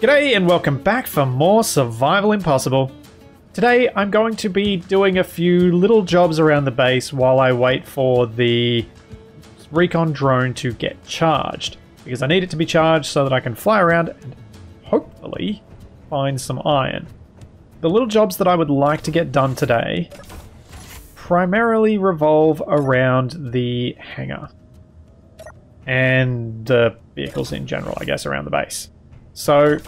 G'day and welcome back for more Survival Impossible. Today I'm going to be doing a few little jobs around the base while I wait for the recon drone to get charged, because I need it to be charged so that I can fly around and hopefully find some iron. The little jobs that I would like to get done today primarily revolve around the hangar and the vehicles in general, I guess, around the base. So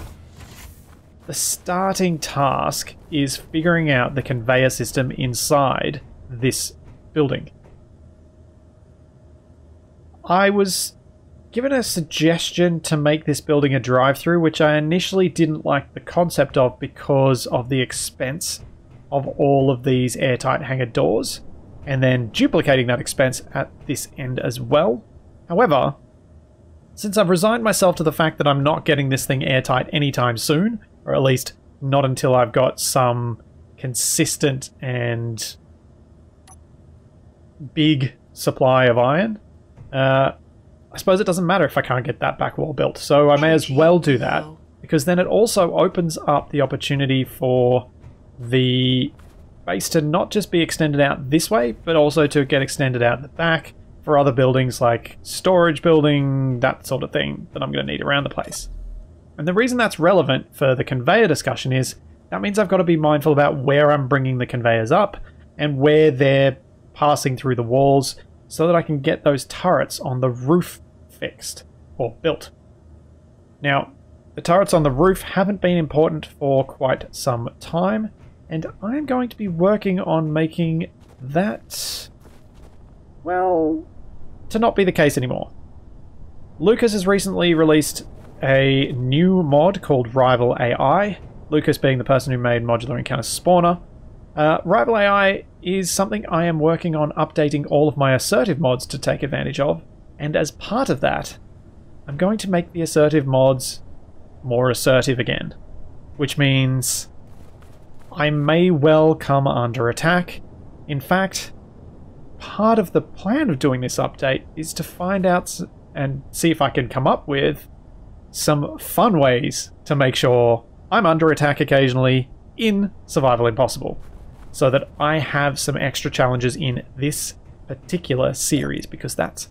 the starting task is figuring out the conveyor system inside this building. I was given a suggestion to make this building a drive-through, which I initially didn't like the concept of because of the expense of all of these airtight hangar doors, and then duplicating that expense at this end as well. However, since I've resigned myself to the fact that I'm not getting this thing airtight anytime soon, or at least not until I've got some consistent and big supply of iron, I suppose it doesn't matter if I can't get that back wall built, so I may as well do that, because then it also opens up the opportunity for the base to not just be extended out this way, but also to get extended out the back for other buildings like storage building, that sort of thing that I'm going to need around the place. And the reason that's relevant for the conveyor discussion is that means I've got to be mindful about where I'm bringing the conveyors up and where they're passing through the walls so that I can get those turrets on the roof fixed or built. Now, the turrets on the roof haven't been important for quite some time, and I'm going to be working on making that, well, to not be the case anymore. Lucas has recently released a new mod called Rival AI, Lucas being the person who made Modular Encounter Spawner. Rival AI is something I am working on updating all of my assertive mods to take advantage of, and as part of that, I'm going to make the assertive mods more assertive again, which means I may well come under attack. In fact, part of the plan of doing this update is to find out and see if I can come up with some fun ways to make sure I'm under attack occasionally in Survival Impossible, so that I have some extra challenges in this particular series, because that's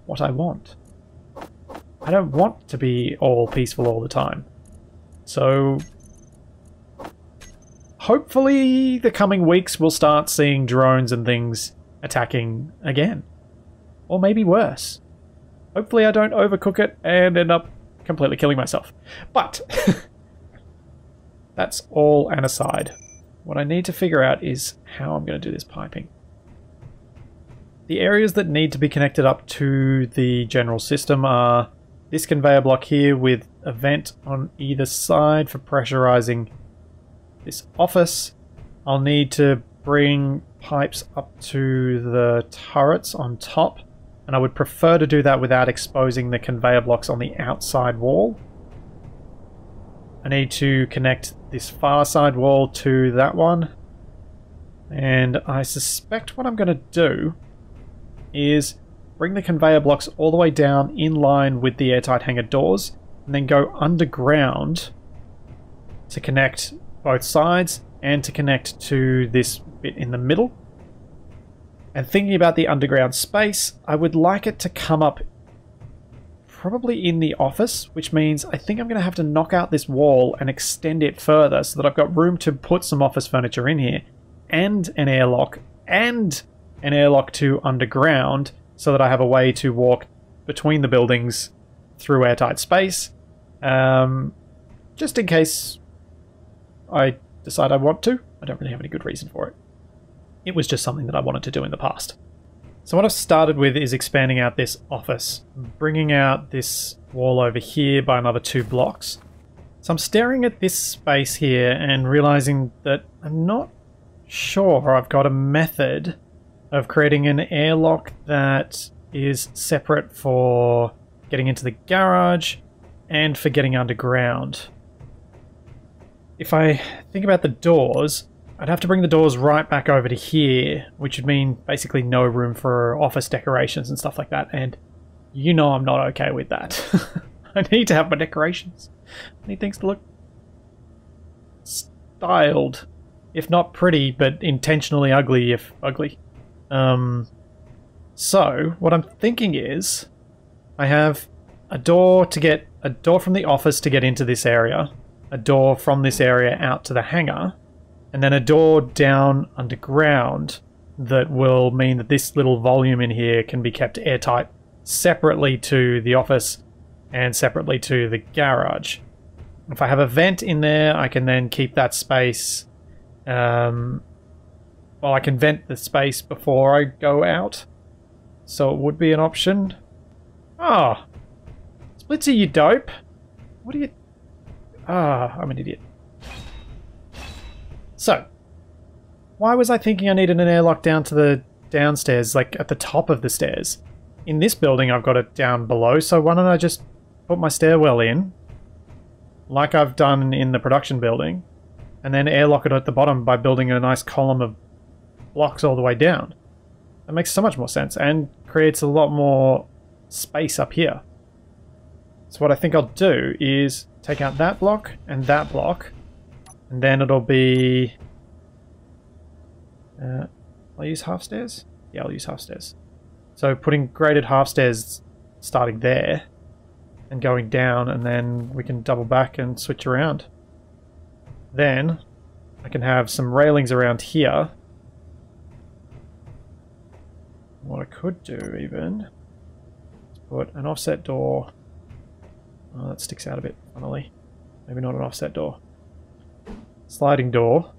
what I want. I don't want to be all peaceful all the time. So hopefully the coming weeks we'll start seeing drones and things attacking again. Or maybe worse. Hopefully I don't overcook it and end up completely killing myself. But that's all an aside. What I need to figure out is how I'm going to do this piping. The areas that need to be connected up to the general system are this conveyor block here with a vent on either side for pressurizing this office. I'll need to bring pipes up to the turrets on top, and I would prefer to do that without exposing the conveyor blocks on the outside wall. I need to connect this far side wall to that one, and I suspect what I'm going to do is bring the conveyor blocks all the way down in line with the airtight hangar doors, and then go underground to connect both sides and to connect to this bit in the middle. And thinking about the underground space, I would like it to come up probably in the office, which means I think I'm going to have to knock out this wall and extend it further so that I've got room to put some office furniture in here, and an airlock to underground, so that I have a way to walk between the buildings through airtight space, just in case I decide I want to. I don't really have any good reason for it. It was just something that I wanted to do in the past. So what I've started with is expanding out this office, bringing out this wall over here by another 2 blocks. So I'm staring at this space here and realizing that I'm not sure I've got a method of creating an airlock that is separate for getting into the garage and for getting underground. If I think about the doors, I'd have to bring the doors right back over to here, which would mean basically no room for office decorations and stuff like that, and you know I'm not okay with that. I need to have my decorations. I need things to look styled, if not pretty, but intentionally ugly if ugly. So, what I'm thinking is, I have a door from the office to get into this area, a door from this area out to the hangar, and then a door down underground that will mean that this little volume in here can be kept airtight separately to the office and separately to the garage. If I have a vent in there, I can then keep that space. Well, I can vent the space before I go out, so it would be an option. Ah, Splitsie, you dope. What are you... Ah, I'm an idiot. So, why was I thinking I needed an airlock down to the downstairs, like at the top of the stairs? In this building, I've got it down below, so why don't I just put my stairwell in, like I've done in the production building, and then airlock it at the bottom by building a nice column of blocks all the way down. That makes so much more sense and creates a lot more space up here. So what I think I'll do is take out that block, and then it'll be... I'll use half stairs? Yeah, I'll use half stairs. So putting graded half stairs starting there and going down, and then we can double back and switch around. Then I can have some railings around here. What I could do even is put an offset door. Oh, that sticks out a bit, funnily. Maybe not an offset door. Sliding door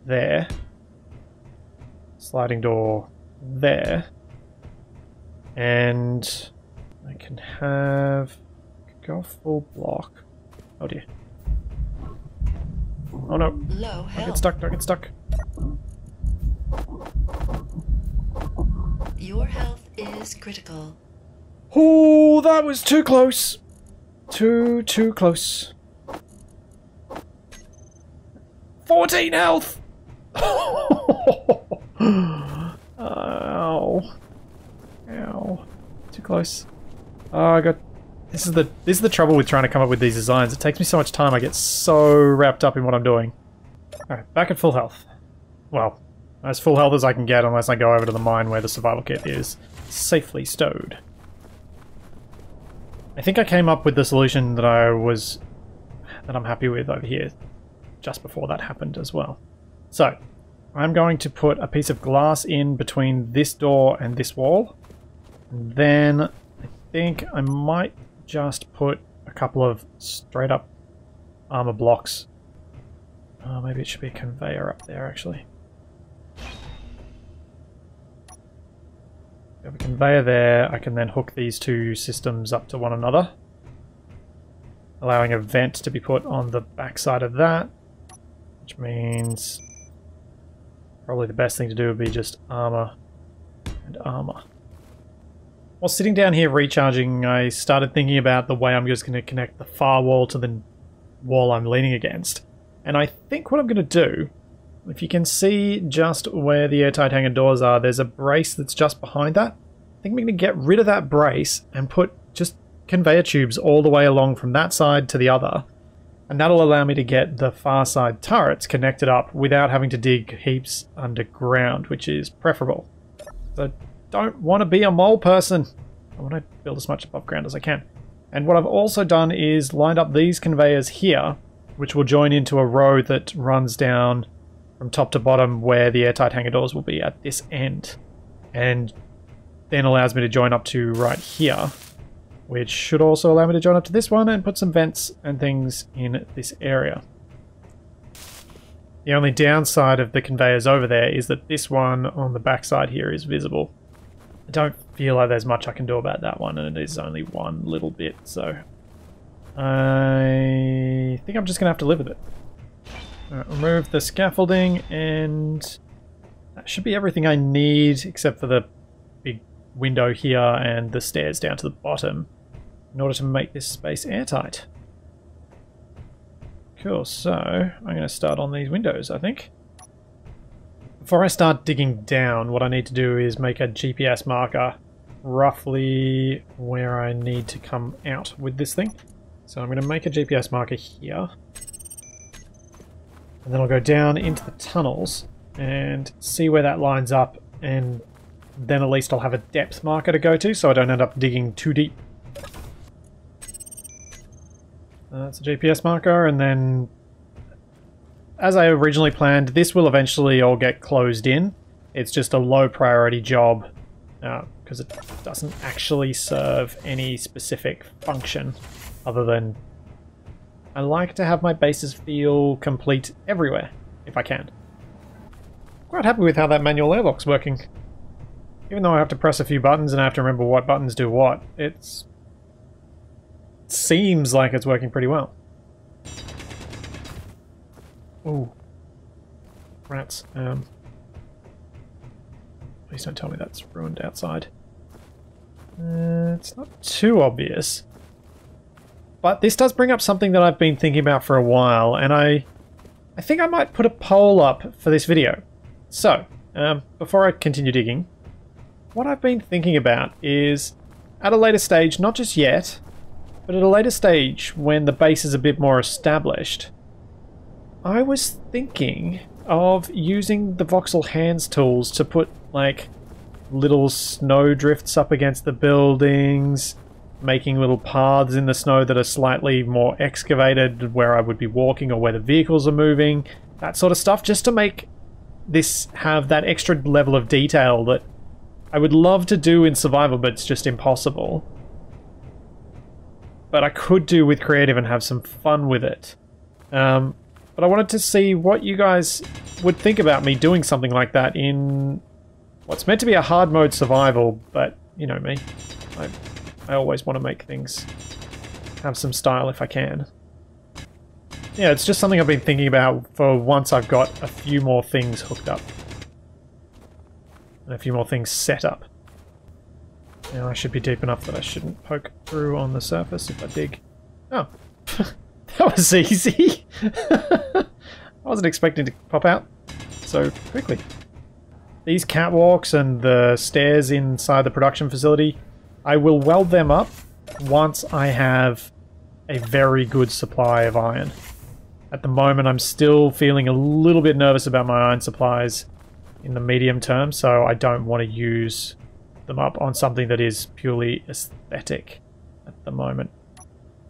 there. Sliding door there. And I can have... go full block. Oh dear. Oh no. Don't get stuck, don't get stuck. Your health is critical. Oh, that was too close. Too close. 14 health! Ow. Ow. Too close. Oh, I got... This is the trouble with trying to come up with these designs. It takes me so much time. I get so wrapped up in what I'm doing. Alright, back at full health. Well, as full health as I can get unless I go over to the mine where the survival kit is safely stowed. I think I came up with the solution that I'm happy with over here just before that happened as well. So, I'm going to put a piece of glass in between this door and this wall. And then I think I might just put a couple of straight up armor blocks. Oh, maybe it should be a conveyor up there actually. Have a conveyor there, I can then hook these two systems up to one another, allowing a vent to be put on the back side of that, which means probably the best thing to do would be just armor and armor. While sitting down here recharging, I started thinking about the way I'm just going to connect the far wall to the wall I'm leaning against. And I think what I'm going to do, if you can see just where the airtight hangar doors are, there's a brace that's just behind that. I think we're going to get rid of that brace and put just conveyor tubes all the way along from that side to the other. And that'll allow me to get the far side turrets connected up without having to dig heaps underground, which is preferable. So don't want to be a mole person. I want to build as much above ground as I can. And what I've also done is lined up these conveyors here, which will join into a row that runs down from top to bottom where the airtight hangar doors will be at this end. And then allows me to join up to right here, which should also allow me to join up to this one and put some vents and things in this area. The only downside of the conveyors over there is that this one on the back side here is visible. I don't feel like there's much I can do about that one, and it is only one little bit, so I think I'm just going to have to live with it. Alright, remove the scaffolding, and that should be everything I need except for the big window here and the stairs down to the bottom in order to make this space airtight. Cool, so I'm going to start on these windows, I think. Before I start digging down, what I need to do is make a GPS marker roughly where I need to come out with this thing. So I'm going to make a GPS marker here. And then I'll go down into the tunnels and see where that lines up, and then at least I'll have a depth marker to go to so I don't end up digging too deep. That's a GPS marker, and then as I originally planned, this will eventually all get closed in. It's just a low priority job because it doesn't actually serve any specific function other than I like to have my bases feel complete everywhere if I can. Quite happy with how that manual airlock's working. Even though I have to press a few buttons and I have to remember what buttons do what, it seems like it's working pretty well. Ooh. Rats. Please don't tell me that's ruined outside. It's not too obvious. But this does bring up something that I've been thinking about for a while, and I think I might put a poll up for this video. So, before I continue digging, what I've been thinking about is, at a later stage, not just yet, but at a later stage when the base is a bit more established, I was thinking of using the voxel hands tools to put, like, little snow drifts up against the buildings, making little paths in the snow that are slightly more excavated where I would be walking or where the vehicles are moving, that sort of stuff, just to make this have that extra level of detail that I would love to do in survival, but it's just impossible. But I could do with creative and have some fun with it. But I wanted to see what you guys would think about me doing something like that in what's meant to be a hard mode survival, but you know me. I always want to make things have some style if I can. Yeah, it's just something I've been thinking about for once I've got a few more things hooked up. And a few more things set up. Now I should be deep enough that I shouldn't poke through on the surface if I dig. Oh. That was easy! I wasn't expecting to pop out so quickly. These catwalks and the stairs inside the production facility, I will weld them up once I have a very good supply of iron. At the moment I'm still feeling a little bit nervous about my iron supplies in the medium term, so I don't want to use them up on something that is purely aesthetic at the moment.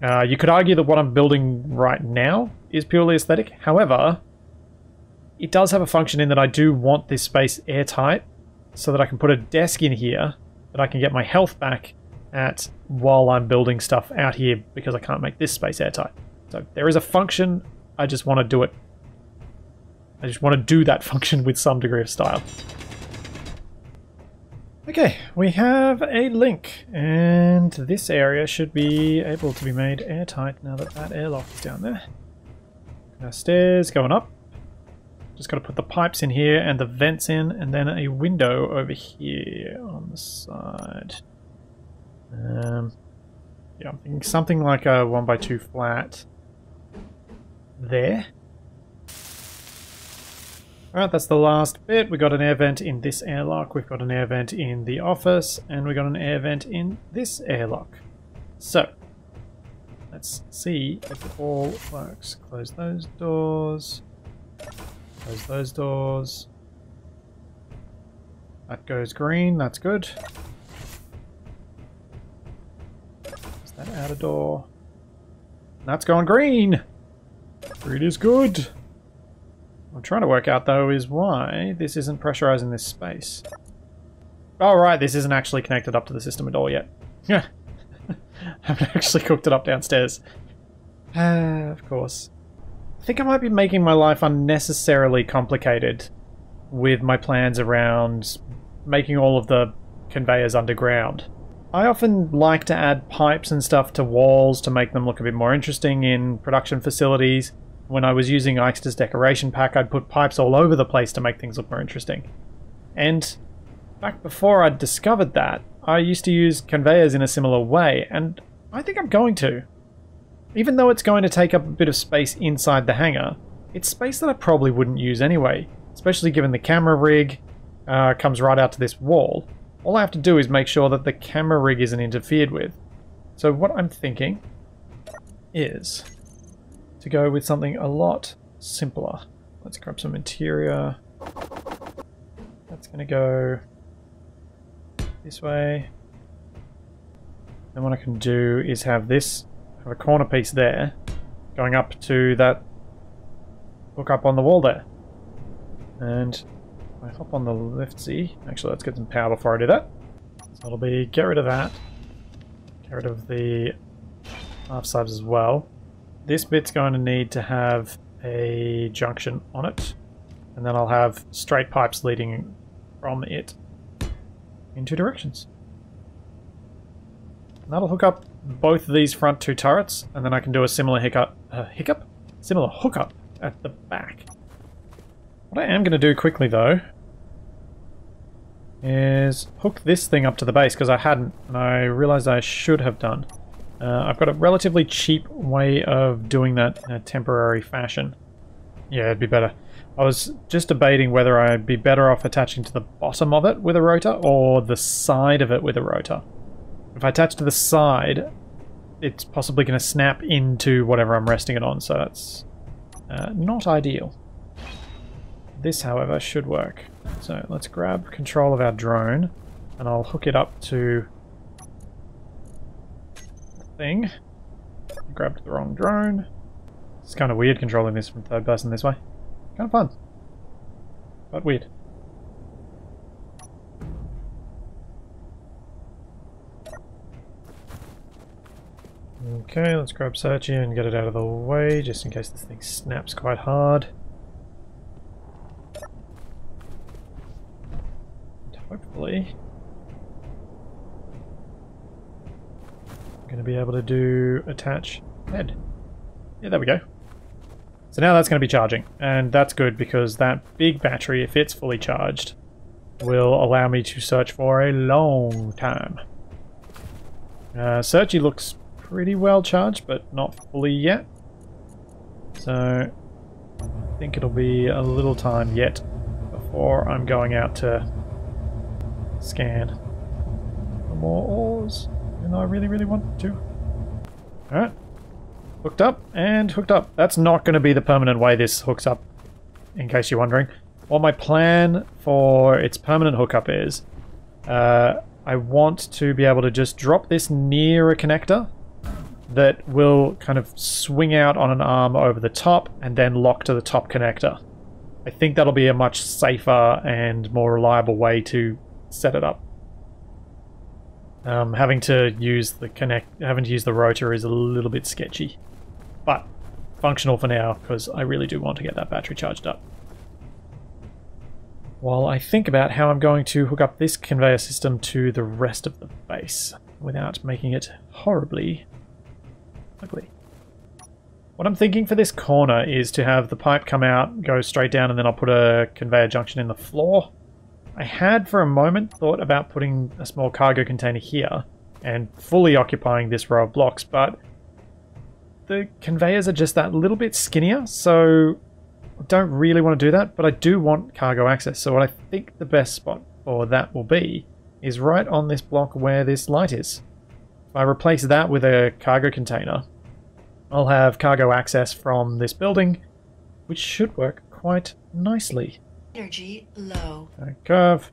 You could argue that what I'm building right now is purely aesthetic. However, it does have a function in that I do want this space airtight so that I can put a desk in here that I can get my health back at while I'm building stuff out here because I can't make this space airtight. So there is a function, I just want to do it. I just want to do that function with some degree of style. Okay, we have a link, and this area should be able to be made airtight now that that airlock is down there. Now stairs going up. Just got to put the pipes in here and the vents in, and then a window over here on the side. Yeah, I'm thinking something like a 1x2 flat there. Alright, that's the last bit. We got an air vent in this airlock, we've got an air vent in the office, and we got an air vent in this airlock. So, let's see if it all works. Close those doors. Close those doors. That goes green, that's good. Close that outer door. That's going green! Green is good! What I'm trying to work out though is why this isn't pressurizing this space. Oh right, this isn't actually connected up to the system at all yet. Yeah, haven't actually cooked it up downstairs. Of course. I think I might be making my life unnecessarily complicated with my plans around making all of the conveyors underground. I often like to add pipes and stuff to walls to make them look a bit more interesting in production facilities. When I was using Ikester's decoration pack, I'd put pipes all over the place to make things look more interesting. And back before I'd discovered that, I used to use conveyors in a similar way, and I think I'm going to. Even though it's going to take up a bit of space inside the hangar, it's space that I probably wouldn't use anyway. especially given the camera rig comes right out to this wall. All I have to do is make sure that the camera rig isn't interfered with. So what I'm thinking is to go with something a lot simpler. Let's grab some interior. That's going to go this way. And what I can do is have a corner piece there, going up to that hook up on the wall there. And if I hop on the leftsy, actually let's get some power before I do that. So it'll be get rid of that, get rid of the half slabs as well. This bit's going to need to have a junction on it, and then I'll have straight pipes leading from it in two directions. And that'll hook up both of these front two turrets, and then I can do a similar similar hookup at the back. What I am going to do quickly though is hook this thing up to the base, because I hadn't, and I realized I should have done. I've got a relatively cheap way of doing that in a temporary fashion. Yeah, it'd be better. I was just debating whether I'd be better off attaching to the bottom of it with a rotor or the side of it with a rotor. If I attach to the side, it's possibly going to snap into whatever I'm resting it on, so that's not ideal. This, however, should work. So let's grab control of our drone, and I'll hook it up to the thing. Grabbed the wrong drone. It's kind of weird controlling this from third person this way. Kind of fun, but weird. Okay, let's grab Splitsie and get it out of the way, just in case this thing snaps quite hard. And hopefully I'm going to be able to do attach head. Yeah, there we go. So now that's going to be charging, and that's good because that big battery, if it's fully charged, will allow me to search for a long time. Splitsie looks pretty well charged, but not fully yet. So I think it'll be a little time yet before I'm going out to scan for more ores, even though I really, really want to. Alright. Hooked up and hooked up. That's not going to be the permanent way this hooks up, in case you're wondering. What my plan for its permanent hookup is, I want to be able to just drop this near a connector that will kind of swing out on an arm over the top and then lock to the top connector. I think that'll be a much safer and more reliable way to set it up. Having to use the rotor is a little bit sketchy, but functional for now because I really do want to get that battery charged up. While I think about how I'm going to hook up this conveyor system to the rest of the base without making it horribly ugly. What I'm thinking for this corner is to have the pipe come out, go straight down, and then I'll put a conveyor junction in the floor. I had for a moment thought about putting a small cargo container here and fully occupying this row of blocks, but the conveyors are just that little bit skinnier, so I don't really want to do that, but I do want cargo access. So what I think the best spot for that will be is right on this block where this light is. If I replace that with a cargo container, I'll have cargo access from this building, which should work quite nicely. Energy low. Curve.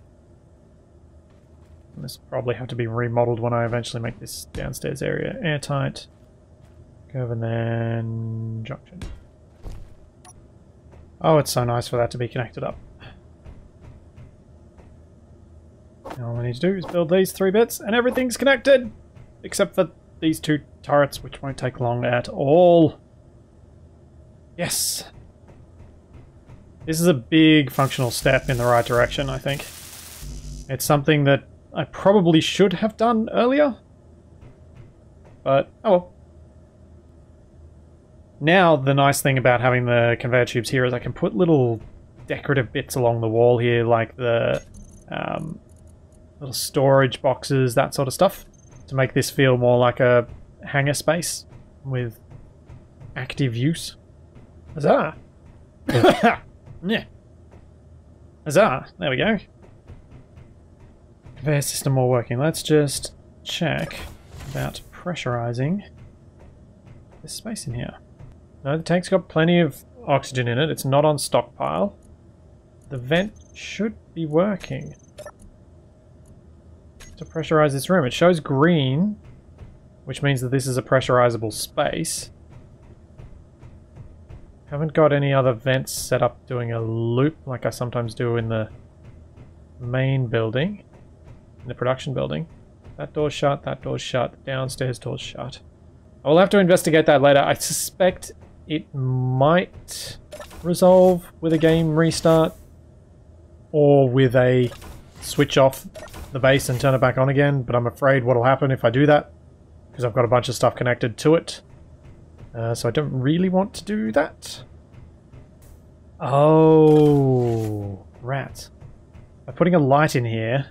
And this will probably have to be remodeled when I eventually make this downstairs area airtight. Curve and then junction. Oh, it's so nice for that to be connected up. Now all I need to do is build these 3 bits and everything's connected! Except for these 2 turrets, which won't take long at all. Yes! This is a big functional step in the right direction, I think. It's something that I probably should have done earlier. But, oh well. Now, the nice thing about having the conveyor tubes here is I can put little decorative bits along the wall here, like the little storage boxes, that sort of stuff, to make this feel more like a hangar space with active use. Huzzah! Yeah. Huzzah! There we go. Conveyor system all working. Let's just check about pressurizing this space in here. No, the tank's got plenty of oxygen in it. It's not on stockpile. The vent should be working to pressurize this room. It shows green, which means that this is a pressurizable space. Haven't got any other vents set up doing a loop like I sometimes do in the main building, in the production building. That door's shut, that door's shut, the downstairs door's shut. I will have to investigate that later. I suspect it might resolve with a game restart or with a switch off the base and turn it back on again, but I'm afraid what'll happen if I do that, because I've got a bunch of stuff connected to it. So I don't really want to do that. Oh, rats. By putting a light in here,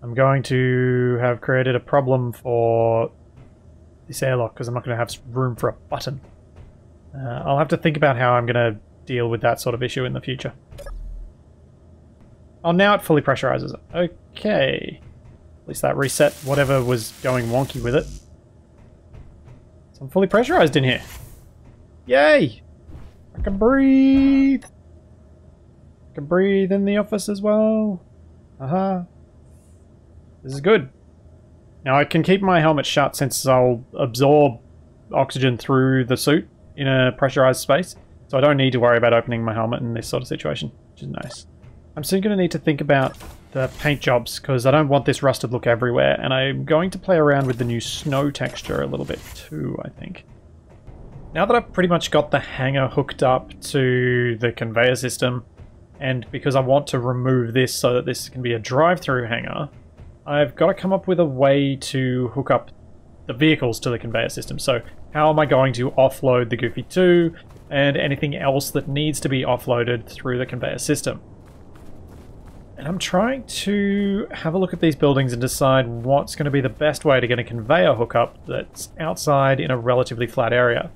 I'm going to have created a problem for this airlock, because I'm not going to have room for a button. I'll have to think about how I'm going to deal with that sort of issue in the future. Oh, now it fully pressurizes it. Okay. At least that reset whatever was going wonky with it. So I'm fully pressurized in here. Yay! I can breathe! I can breathe in the office as well. This is good. Now I can keep my helmet shut since I'll absorb oxygen through the suit in a pressurized space. So I don't need to worry about opening my helmet in this sort of situation, which is nice. I'm soon going to need to think about the paint jobs because I don't want this rusted look everywhere, and I'm going to play around with the new snow texture a little bit too, I think. Now that I've pretty much got the hangar hooked up to the conveyor system, and because I want to remove this so that this can be a drive-through hangar, I've got to come up with a way to hook up the vehicles to the conveyor system. So how am I going to offload the Goofy 2 and anything else that needs to be offloaded through the conveyor system? And I'm trying to have a look at these buildings and decide what's going to be the best way to get a conveyor hookup that's outside in a relatively flat area.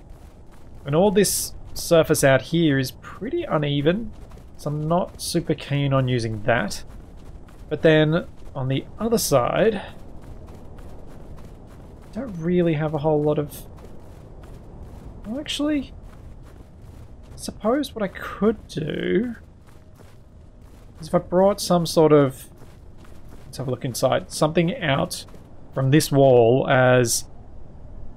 And all this surface out here is pretty uneven, so I'm not super keen on using that. But then on the other side, I don't really have a whole lot of... Well, actually, I suppose what I could do is if I brought some sort of... Let's have a look inside. Something out from this wall as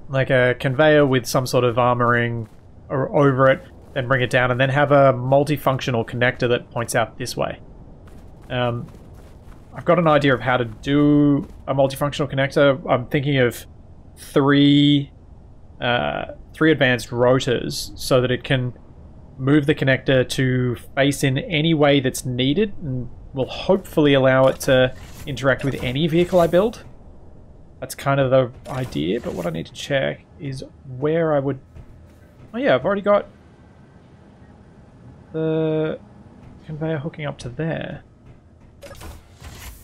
like a conveyor with some sort of armoring or over it, then bring it down, and then have a multifunctional connector that points out this way. I've got an idea of how to do a multifunctional connector. I'm thinking of three advanced rotors so that it can move the connector to face in any way that's needed, and will hopefully allow it to interact with any vehicle I build. That's kind of the idea, but what I need to check is where I would... Oh yeah, I've already got the conveyor hooking up to there.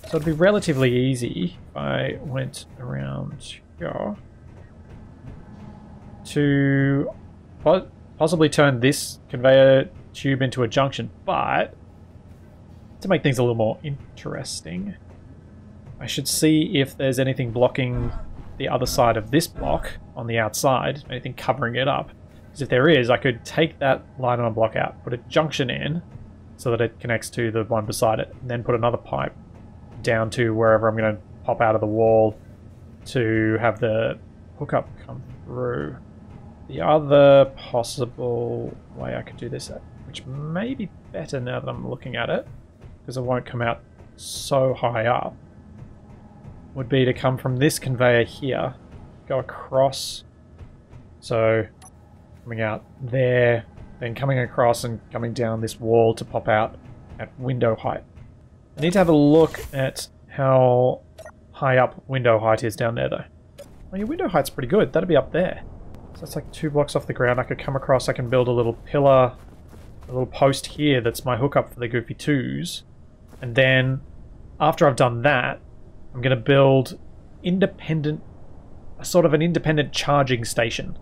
So it'd be relatively easy if I went around here to possibly turn this conveyor tube into a junction, but to make things a little more interesting, I should see if there's anything blocking the other side of this block on the outside, anything covering it up. Because if there is, I could take that line on a block out, put a junction in so that it connects to the one beside it, and then put another pipe down to wherever I'm going to pop out of the wall to have the hookup come through. The other possible way I could do this, which may be better now that I'm looking at it, because it won't come out so high up, would be to come from this conveyor here, go across, so coming out there, then coming across and coming down this wall to pop out at window height. I need to have a look at how high up window height is down there though. Oh, your window height's pretty good, that'd be up there. So that's like 2 blocks off the ground. I could come across, I can build a little pillar, a little post here that's my hookup for the Goofy 2s. And then, after I've done that, I'm going to build sort of an independent charging station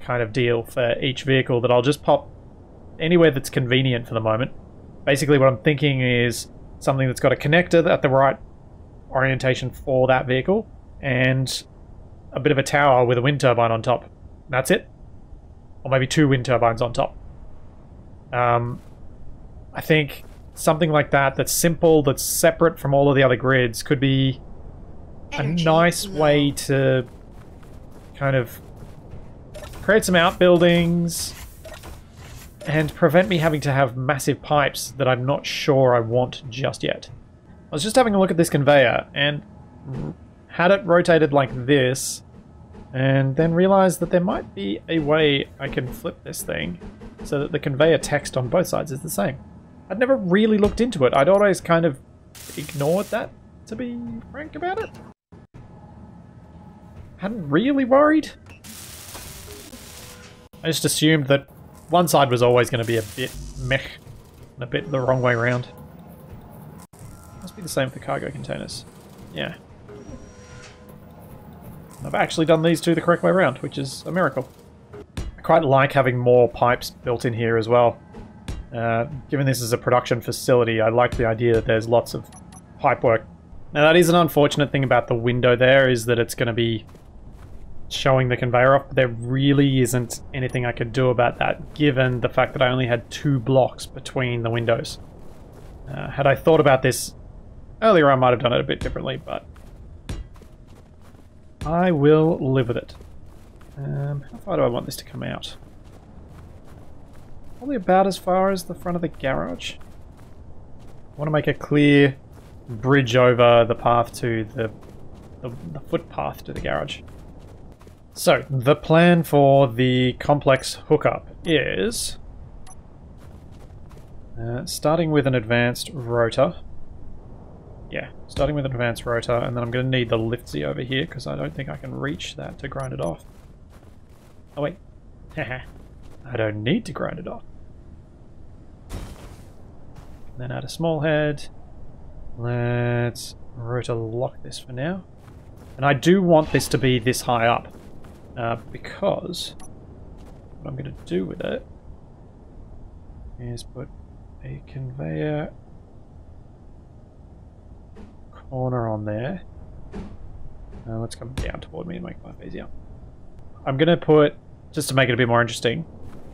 kind of deal for each vehicle that I'll just pop anywhere that's convenient for the moment. basically what I'm thinking is something that's got a connector at the right orientation for that vehicle, and a bit of a tower with a wind turbine on top. That's it. Or maybe 2 wind turbines on top. I think something like that, that's simple, that's separate from all of the other grids, could be Energy a nice low. way to kind of create some outbuildings and prevent me having to have massive pipes that I'm not sure I want just yet. I was just having a look at this conveyor and had it rotated like this, and then realized that there might be a way I can flip this thing so that the conveyor text on both sides is the same. I'd never really looked into it. I'd always kind of ignored that, to be frank about it. Hadn't really worried. I just assumed that one side was always going to be a bit meh and a bit the wrong way around. Must be the same for cargo containers. Yeah. I've actually done these two the correct way around, which is a miracle. I quite like having more pipes built in here as well. Given this is a production facility, I like the idea that there's lots of pipe work. Now that is an unfortunate thing about the window there, is that it's going to be showing the conveyor off, but there really isn't anything I could do about that, given the fact that I only had 2 blocks between the windows. Had I thought about this earlier, I might have done it a bit differently, but I will live with it. How far do I want this to come out? Probably about as far as the front of the garage. I want to make a clear bridge over the path to the footpath to the garage. So, the plan for the complex hookup is starting with an advanced rotor. Yeah, starting with an advanced rotor, and then I'm going to need the Splitsie over here because I don't think I can reach that to grind it off. Oh wait, I don't need to grind it off. Then add a small head. Let's rotor lock this for now. And I do want this to be this high up, because what I'm going to do with it is put a conveyor corner on there. Let's come down toward me and make life easier. I'm going to put, just to make it a bit more interesting,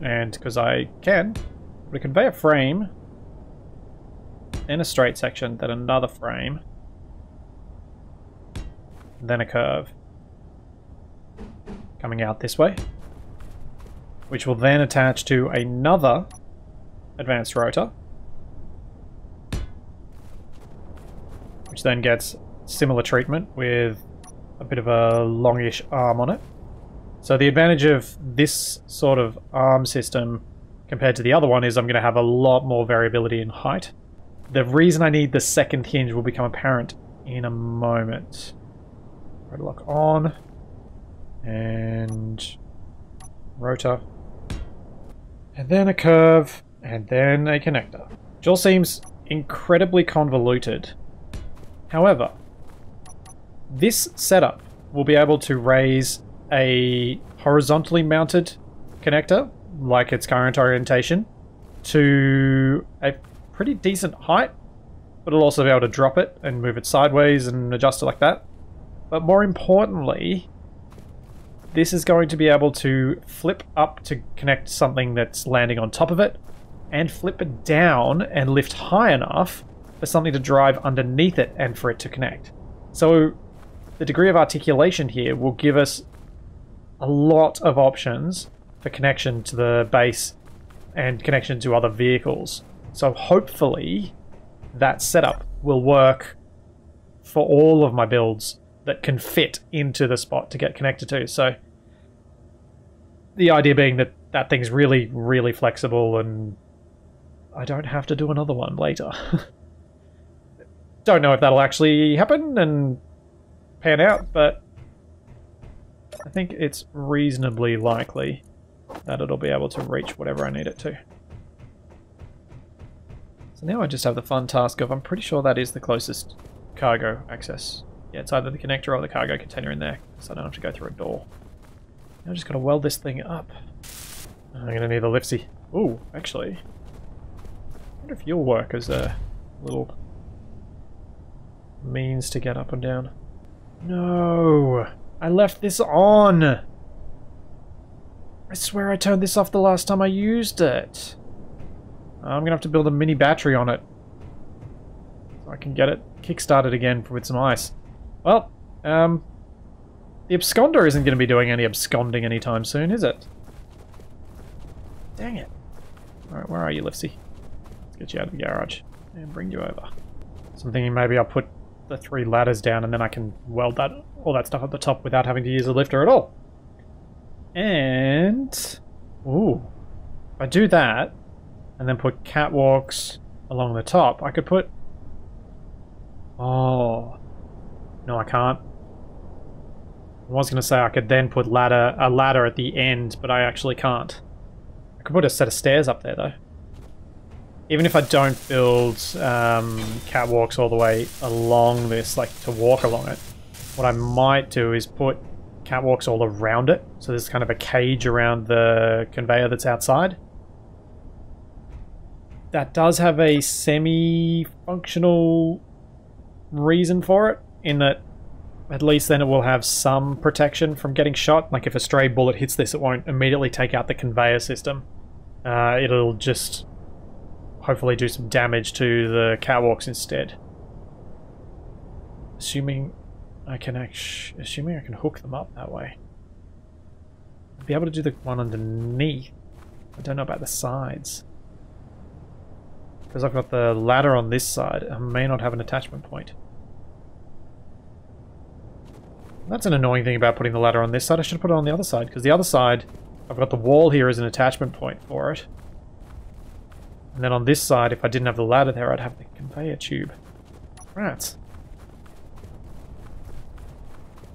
and because I can, put a conveyor frame, then a straight section, then another frame, then a curve coming out this way, which will then attach to another advanced rotor, which then gets similar treatment with a bit of a longish arm on it. So the advantage of this sort of arm system compared to the other one is I'm going to have a lot more variability in height. The reason I need the second hinge will become apparent in a moment. Rotor lock on, and rotor, and then a curve, and then a connector. Which all seems incredibly convoluted. However, this setup will be able to raise a horizontally mounted connector, like its current orientation, to a pretty decent height, but it'll also be able to drop it and move it sideways and adjust it like that. But more importantly, this is going to be able to flip up to connect something that's landing on top of it, and flip it down and lift high enough for something to drive underneath it and for it to connect. So the degree of articulation here will give us a lot of options for connection to the base and connection to other vehicles. So hopefully that setup will work for all of my builds that can fit into the spot to get connected to. So the idea being that that thing's really, really flexible and I don't have to do another one later. Don't know if that'll actually happen and pan out, but I think it's reasonably likely that it'll be able to reach whatever I need it to. So now I just have the fun task of, I'm pretty sure that is the closest cargo access. Yeah, it's either the connector or the cargo container in there, so I don't have to go through a door. Now I just gotta weld this thing up. I'm gonna need the Splitsie. Ooh, actually, wonder if you'll work as a little means to get up and down. No! I left this on! I swear I turned this off the last time I used it. I'm gonna have to build a mini battery on it. So I can get it kick-started again with some ice. Well, the absconder isn't gonna be doing any absconding anytime soon, is it? Dang it. Alright, where are you, Lifsy? Let's get you out of the garage and bring you over. So I'm thinking maybe I'll put the 3 ladders down and then I can weld all that stuff at the top without having to use a lifter at all. And... ooh. If I do that, and then put catwalks along the top, I could put... oh. No, I can't. I was going to say I could then put a ladder at the end, but I actually can't. I could put a set of stairs up there, though. Even if I don't build catwalks all the way along this, like to walk along it, what I might do is put catwalks all around it. So there's kind of a cage around the conveyor that's outside. That does have a semi-functional reason for it, in that at least then it will have some protection from getting shot. Like if a stray bullet hits this, it won't immediately take out the conveyor system. It'll just hopefully do some damage to the catwalks instead. Assuming I can hook them up that way. I'll be able to do the one underneath. I don't know about the sides. Because I've got the ladder on this side, I may not have an attachment point. That's an annoying thing about putting the ladder on this side. I should have put it on the other side, because the other side, I've got the wall here as an attachment point for it. And then on this side, if I didn't have the ladder there, I'd have the conveyor tube. Rats.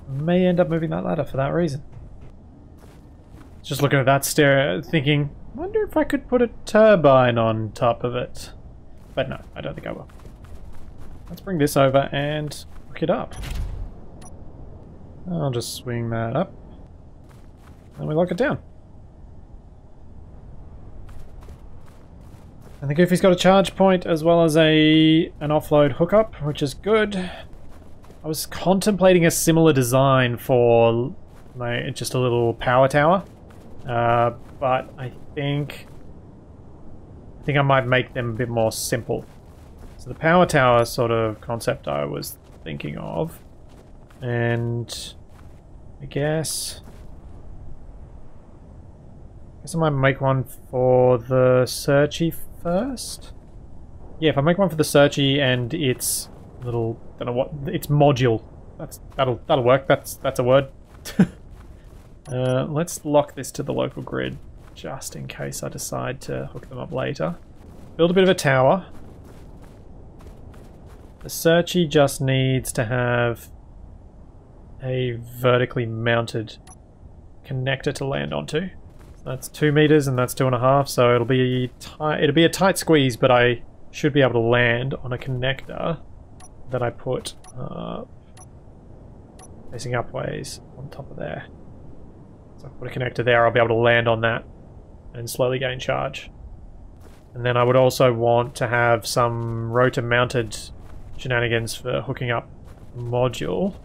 May end up moving that ladder for that reason. Just looking at that stair, thinking, wonder if I could put a turbine on top of it. But no, I don't think I will. Let's bring this over and hook it up. I'll just swing that up. And we lock it down. And the Goofy's got a charge point as well as an offload hookup, which is good. I was contemplating a similar design for just a little power tower. But I think I might make them a bit more simple. So the power tower sort of concept I was thinking of, and I guess I might make one for the Splitsie first. Yeah, if I make one for the Splitsie and its little, don't know what, its module. That'll work. That's a word. Let's lock this to the local grid, just in case I decide to hook them up later. Build a bit of a tower. The Splitsie just needs to have a vertically mounted connector to land onto. So that's 2 meters and that's 2.5, so it'll be a tight squeeze, but I should be able to land on a connector that I put facing upways on top of there. So if I put a connector there, I'll be able to land on that and slowly gain charge. And then I would also want to have some rotor mounted shenanigans for hooking up the module.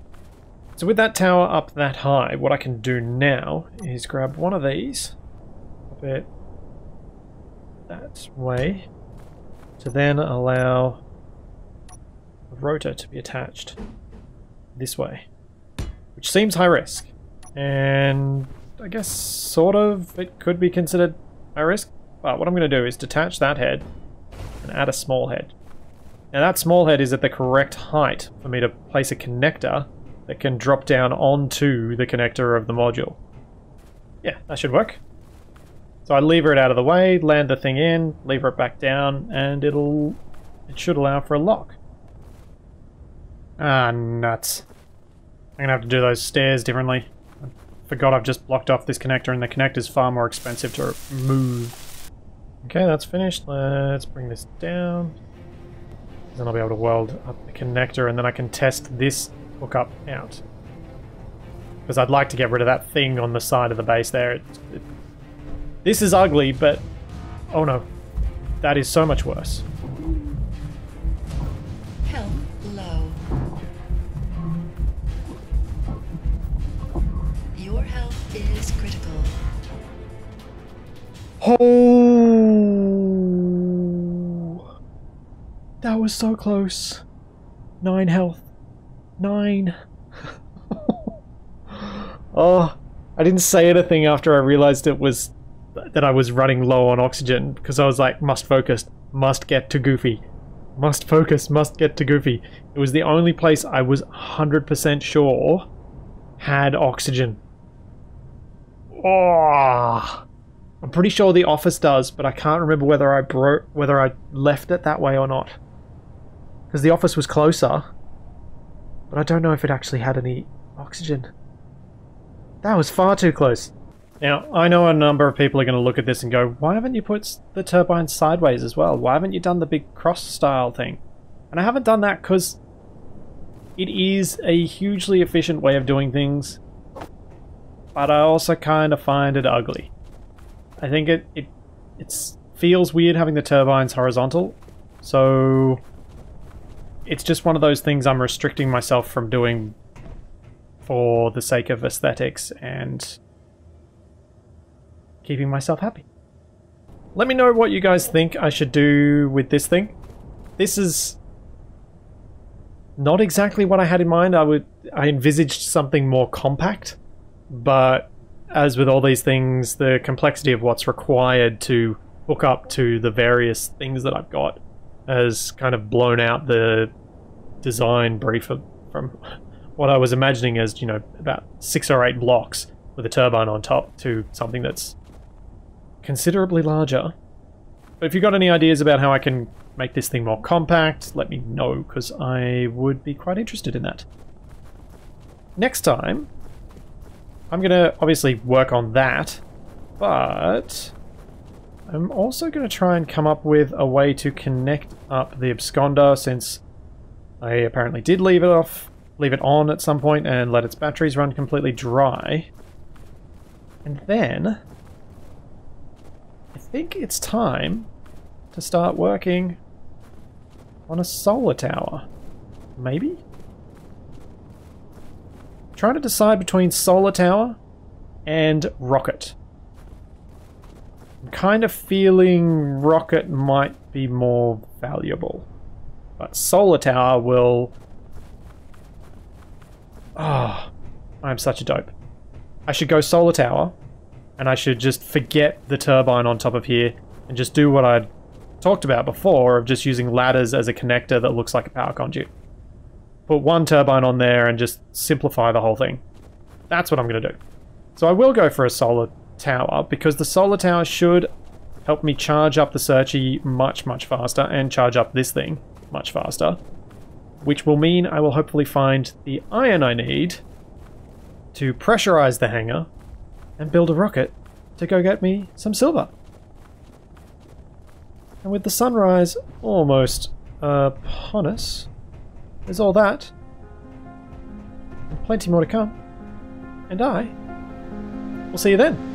So with that tower up that high, what I can do now is grab one of these, pop it that way, to then allow the rotor to be attached this way, which seems high risk, and I guess sort of it could be considered high risk, but what I'm going to do is detach that head and add a small head. Now that small head is at the correct height for me to place a connector that can drop down onto the connector of the module. Yeah, that should work. So I lever it out of the way, land the thing in, lever it back down, and it should allow for a lock. Ah, nuts. I'm gonna have to do those stairs differently. I forgot I've just blocked off this connector, and the connector's far more expensive to remove. Okay, that's finished. Let's bring this down. Then I'll be able to weld up the connector, and then I can test this hookup out. Because I'd like to get rid of that thing on the side of the base there. This is ugly, but oh no, that is so much worse. Your health is critical. Oh, that was so close. 9 health. 9. Oh, I didn't say anything after I realized it was that I was running low on oxygen, because I was like, must focus, must get to Goofy. Must focus, must get to Goofy. It was the only place I was 100% sure had oxygen. Oh, I'm pretty sure the office does, but I can't remember whether I left it that way or not. Because the office was closer, but I don't know if it actually had any oxygen. That was far too close. Now, I know a number of people are going to look at this and go, why haven't you put the turbines sideways as well? Why haven't you done the big cross-style thing? And I haven't done that because it is a hugely efficient way of doing things, but I also kind of find it ugly. I think it feels weird having the turbines horizontal, so it's just one of those things I'm restricting myself from doing for the sake of aesthetics and keeping myself happy. Let me know what you guys think I should do with this thing. This is not exactly what I had in mind. I envisaged something more compact, but as with all these things, the complexity of what's required to hook up to the various things that I've got has kind of blown out the design brief from what I was imagining as, you know, about 6 or 8 blocks with a turbine on top to something that's considerably larger. But if you've got any ideas about how I can make this thing more compact, let me know, because I would be quite interested in that. Next time, I'm going to obviously work on that, but I'm also going to try and come up with a way to connect up the absconder, since I apparently did leave it on at some point and let its batteries run completely dry. And then I think it's time to start working on a solar tower. Maybe? Trying to decide between solar tower and rocket. I'm kind of feeling rocket might be more valuable, but solar tower will... Oh, I'm such a dope. I should go solar tower, and I should just forget the turbine on top of here and just do what I talked about before of just using ladders as a connector that looks like a power conduit. Put one turbine on there and just simplify the whole thing. That's what I'm going to do. So I will go for a solar tower, because the solar tower should help me charge up the Splitsie much, much faster, and charge up this thing much faster, which will mean I will hopefully find the iron I need to pressurize the hangar and build a rocket to go get me some silver. And with the sunrise almost upon us, there's all that, and plenty more to come, and I will see you then.